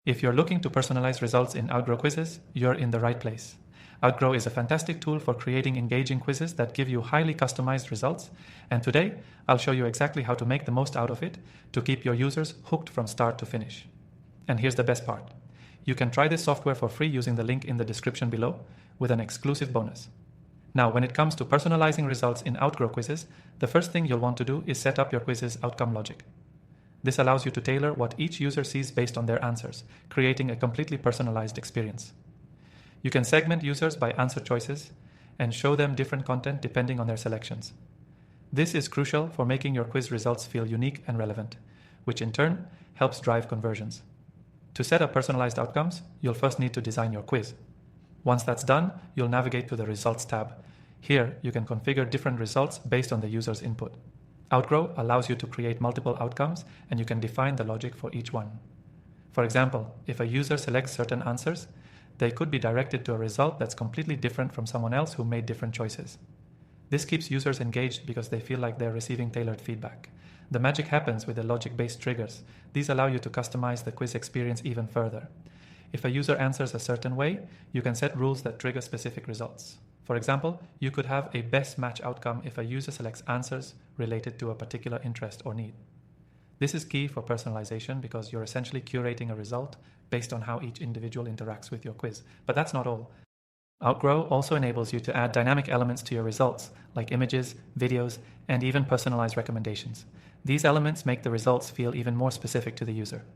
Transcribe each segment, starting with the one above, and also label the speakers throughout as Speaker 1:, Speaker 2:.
Speaker 1: If you're looking to personalize results in Outgrow quizzes, you're in the right place. Outgrow is a fantastic tool for creating engaging quizzes that give you highly customized results, and today I'll show you exactly how to make the most out of it to keep your users hooked from start to finish. And here's the best part. You can try this software for free using the link in the description below with an exclusive bonus. Now, when it comes to personalizing results in Outgrow quizzes, the first thing you'll want to do is set up your quiz's outcome logic. This allows you to tailor what each user sees based on their answers, creating a completely personalized experience. You can segment users by answer choices and show them different content depending on their selections. This is crucial for making your quiz results feel unique and relevant, which in turn helps drive conversions. To set up personalized outcomes, you'll first need to design your quiz. Once that's done, you'll navigate to the Results tab. Here, you can configure different results based on the user's input. Outgrow allows you to create multiple outcomes, and you can define the logic for each one. For example, if a user selects certain answers, they could be directed to a result that's completely different from someone else who made different choices. This keeps users engaged because they feel like they're receiving tailored feedback. The magic happens with the logic-based triggers. These allow you to customize the quiz experience even further. If a user answers a certain way, you can set rules that trigger specific results. For example, you could have a best match outcome if a user selects answers related to a particular interest or need. This is key for personalization because you're essentially curating a result based on how each individual interacts with your quiz. But that's not all. Outgrow also enables you to add dynamic elements to your results, like images, videos, and even personalized recommendations. These elements make the results feel even more specific to the user.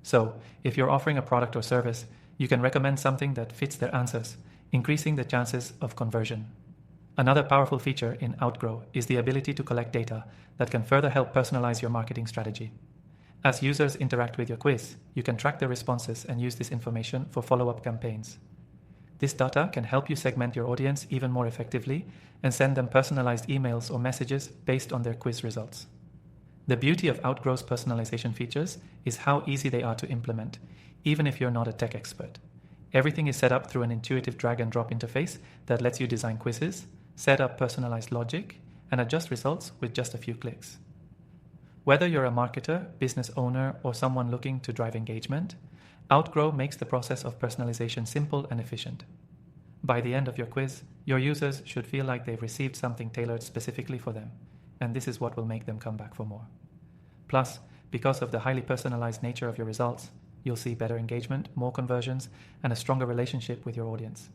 Speaker 1: So, if you're offering a product or service, you can recommend something that fits their answers, increasing the chances of conversion. Another powerful feature in Outgrow is the ability to collect data that can further help personalize your marketing strategy. As users interact with your quiz, you can track their responses and use this information for follow-up campaigns. This data can help you segment your audience even more effectively and send them personalized emails or messages based on their quiz results. The beauty of Outgrow's personalization features is how easy they are to implement, even if you're not a tech expert. Everything is set up through an intuitive drag-and-drop interface that lets you design quizzes, set up personalized logic, and adjust results with just a few clicks. Whether you're a marketer, business owner, or someone looking to drive engagement, Outgrow makes the process of personalization simple and efficient. By the end of your quiz, your users should feel like they've received something tailored specifically for them, and this is what will make them come back for more. Plus, because of the highly personalized nature of your results, you'll see better engagement, more conversions, and a stronger relationship with your audience.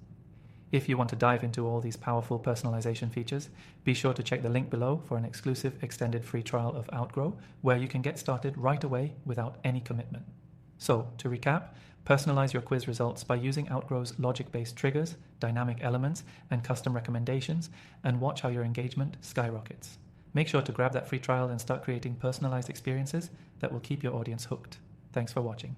Speaker 1: If you want to dive into all these powerful personalization features, be sure to check the link below for an exclusive extended free trial of Outgrow, where you can get started right away without any commitment. So, to recap, personalize your quiz results by using Outgrow's logic-based triggers, dynamic elements, and custom recommendations, and watch how your engagement skyrockets. Make sure to grab that free trial and start creating personalized experiences that will keep your audience hooked. Thanks for watching.